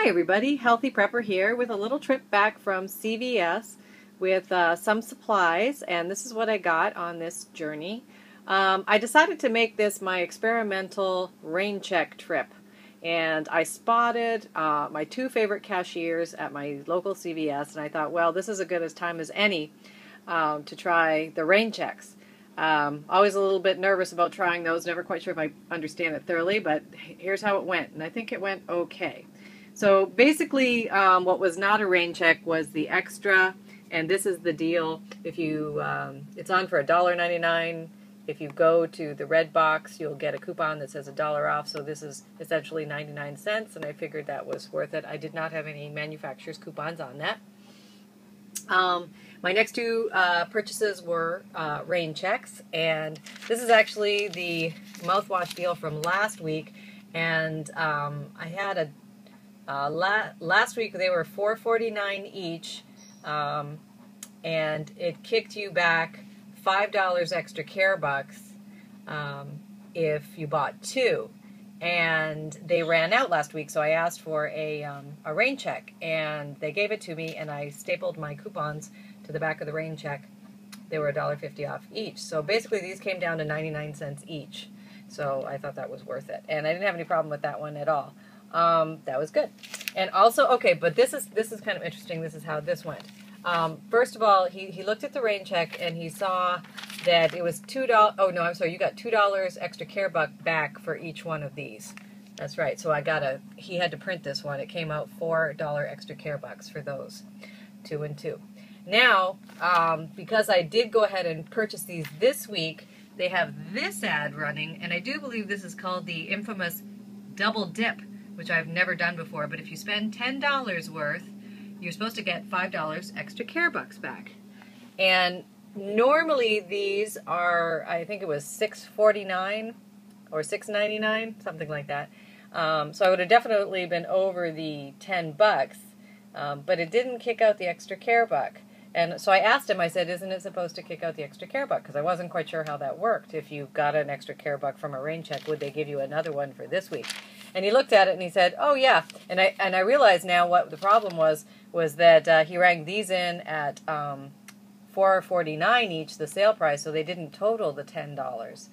Hi everybody, Healthy Prepper here with a little trip back from CVS with some supplies, and this is what I got on this journey. I decided to make this my experimental rain check trip, and I spotted my two favorite cashiers at my local CVS, and I thought, well, this is as good a time as any to try the rain checks. Always a little bit nervous about trying those, never quite sure if I understand it thoroughly, but here's how it went, and I think it went okay. So basically, what was not a rain check was the extra, and this is the deal. If you, it's on for $1.99. If you go to the red box, you'll get a coupon that says $1 off. So this is essentially 99 cents, and I figured that was worth it. I did not have any manufacturer's coupons on that. My next two purchases were Rainchecks, and this is actually the mouthwash deal from last week, and I had a last week they were $4.49 each, and it kicked you back $5 extra care bucks if you bought two. And they ran out last week, so I asked for a rain check, and they gave it to me, and I stapled my coupons to the back of the rain check. They were $1.50 off each. So basically these came down to 99 cents each. So I thought that was worth it, and I didn't have any problem with that one at all. That was good. And also, okay, but this is kind of interesting. This is how this went. First of all, he looked at the rain check and he saw that it was $2. Oh no, I'm sorry. You got $2 extra care buck back for each one of these. That's right. So he had to print this one. It came out $4 extra care bucks for those, 2 and 2. Now, because I did go ahead and purchase these this week, they have this ad running, and I do believe this is called the infamous double dip, which I've never done before, but if you spend $10 worth, you're supposed to get $5 extra care bucks back. And normally these are, I think it was $6.49 or $6.99, something like that. So I would have definitely been over the 10 bucks, but it didn't kick out the extra care buck. And so I asked him, I said, isn't it supposed to kick out the extra care buck? Because I wasn't quite sure how that worked. If you got an extra care buck from a rain check, would they give you another one for this week? And he looked at it and he said, oh yeah. And I realized now what the problem was that he rang these in at $4.49 each, the sale price, so they didn't total the $10,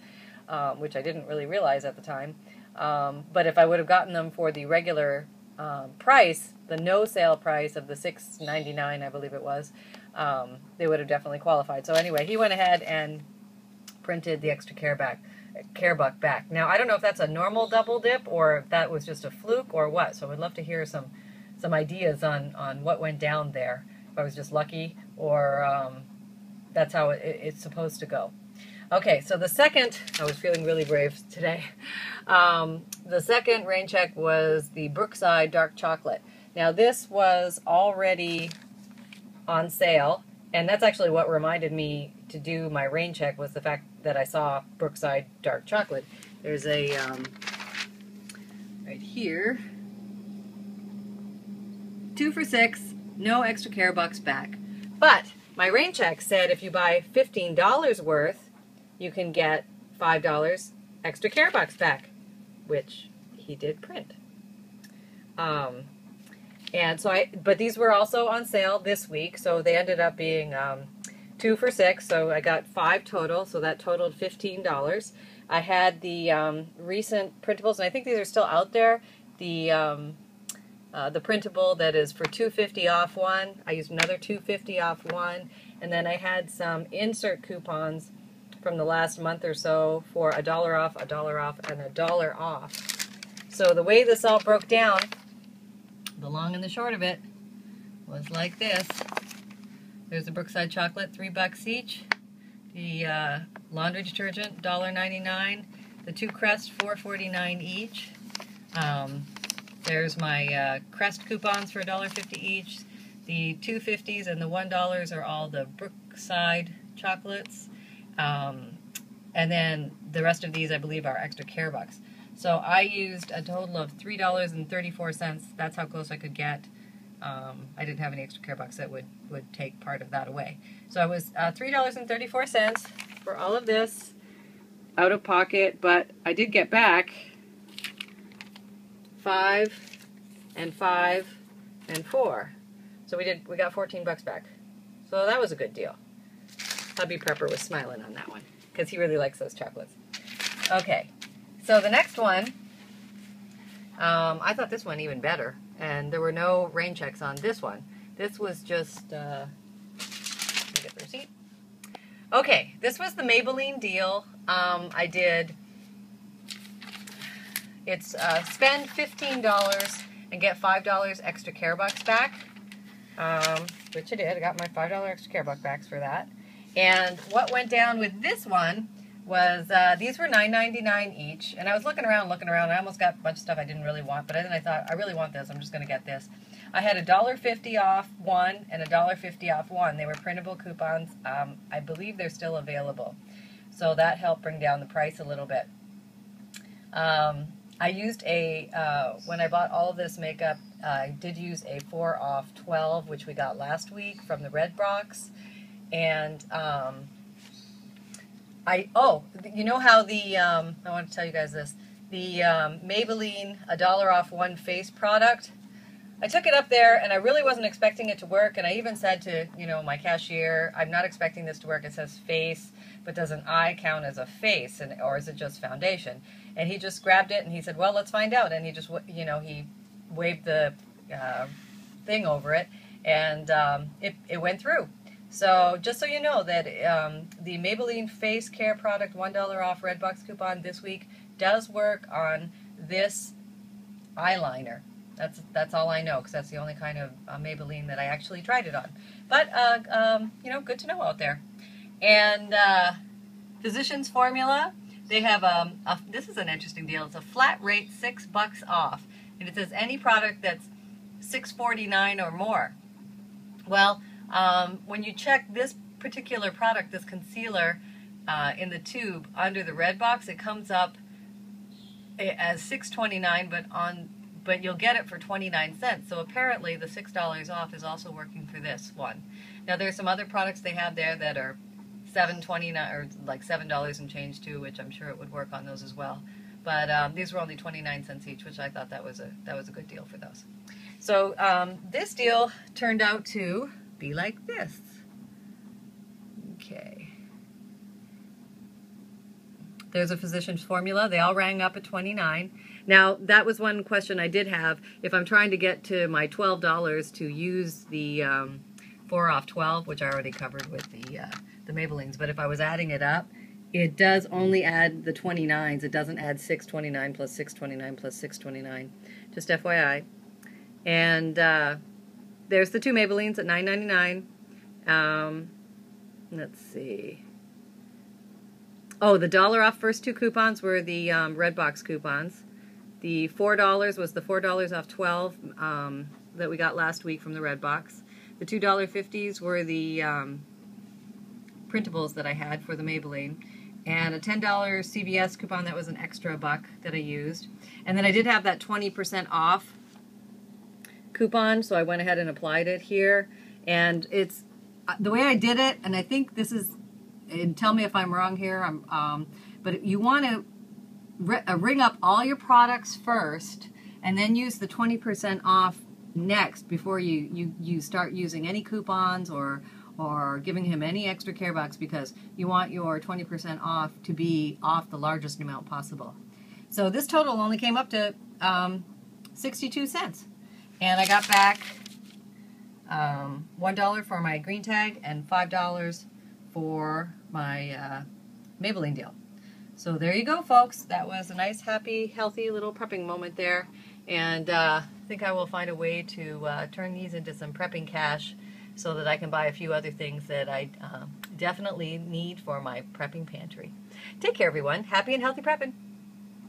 which I didn't really realize at the time. But if I would have gotten them for the regular price, the no sale price of the $6.99, I believe it was, they would have definitely qualified. So anyway, he went ahead and printed the extra care buck back. Now, I don't know if that's a normal double dip or if that was just a fluke or what, so I'd love to hear some ideas on what went down there, if I was just lucky or that's how it's supposed to go. Okay, so the second, I was feeling really brave today, the second rain check was the Brookside dark chocolate. Now this was already on sale, and that's actually what reminded me to do my rain check, was the fact that I saw Brookside dark chocolate. There's a, right here, 2 for $6, no extra care bucks back. But my rain check said if you buy $15 worth, you can get $5 extra care bucks back, which he did print. And so but these were also on sale this week, so they ended up being 2 for $6, so I got 5 total, so that totaled $15. I had the recent printables, and I think these are still out there. The printable that is for $2.50 off one. I used another $2.50 off one, and then I had some insert coupons from the last month or so for $1 off, $1 off, and $1 off. So the way this all broke down, the long and the short of it, was like this. There's the Brookside chocolate, $3 each. The laundry detergent, $1.99. The 2 Crest, $4.49 each. There's my Crest coupons for $1.50 each. The $2.50s and the $1 are all the Brookside chocolates. And then the rest of these, I believe, are extra care bucks. So I used a total of $3.34. That's how close I could get. I didn't have any extra care bucks that would take part of that away. So it was $3.34 for all of this out of pocket, but I did get back 5 and 5 and 4. So we got 14 bucks back. So that was a good deal. Hubby Prepper was smiling on that one because he really likes those chocolates. Okay, so the next one, I thought this one even better, and there were no Rainchecks on this one. This was just, let me get the receipt. Okay, this was the Maybelline deal. I did, it's spend $15 and get $5 extra care bucks back, which I did. I got my $5 extra care buck backs for that. And what went down with this one was these were $9.99 each, and I was looking around, I almost got a bunch of stuff I didn't really want, but then I thought, I really want this, I'm just going to get this. I had $1.50 off one and $1.50 off one. They were printable coupons. I believe they're still available, so that helped bring down the price a little bit. I used when I bought all of this makeup, I did use a 4 off 12, which we got last week from the red box. And you know how the, I want to tell you guys this, the Maybelline $1 off one face product, I took it up there and I really wasn't expecting it to work, and I even said to, my cashier, I'm not expecting this to work. It says face, but does an eye count as a face, or is it just foundation? And he just grabbed it and he said, well, let's find out. And he just, he waved the thing over it, and it went through. So just so you know that the Maybelline Face Care product $1 off Redbox coupon this week does work on this eyeliner. That's all I know, because that's the only kind of Maybelline that I actually tried it on. But good to know out there. And Physicians Formula, they have this is an interesting deal. It's a flat rate $6 off, and it says any product that's $6.49 or more. Well, when you check this particular product, this concealer in the tube under the red box, it comes up as $6.29, but you'll get it for 29 cents. So apparently the $6 off is also working for this one. Now there's some other products they have there that are $7.29 or like $7 and change too, which I'm sure it would work on those as well. But these were only 29 cents each, which I thought that was a good deal for those. So this deal turned out to be like this. Okay. There's a Physicians Formula. They all rang up at 29. Now, that was one question I did have. If I'm trying to get to my $12 to use the 4 off 12, which I already covered with the Maybellines, but if I was adding it up, it does only add the 29s. It doesn't add $6.29 plus $6.29 plus $6.29. Just FYI. And there's the two Maybellines at $9.99. Let's see. Oh, the $1 off first two coupons were the Redbox coupons. The $4 was the $4 off 12 that we got last week from the Redbox. The $2.50s were the printables that I had for the Maybelline. And a $10 CVS coupon that was an extra buck that I used. And then I did have that 20% off coupon, so I went ahead and applied it here. And it's the way I did it, and I think this is, and tell me if I'm wrong here, but you want to ring up all your products first and then use the 20% off next before you start using any coupons or giving him any extra care bucks, because you want your 20% off to be off the largest amount possible. So this total only came up to 62 cents. And I got back $1 for my green tag and $5 for my Maybelline deal. So there you go, folks. That was a nice, happy, healthy little prepping moment there. And I think I will find a way to turn these into some prepping cash so that I can buy a few other things that I definitely need for my prepping pantry. Take care, everyone. Happy and healthy prepping.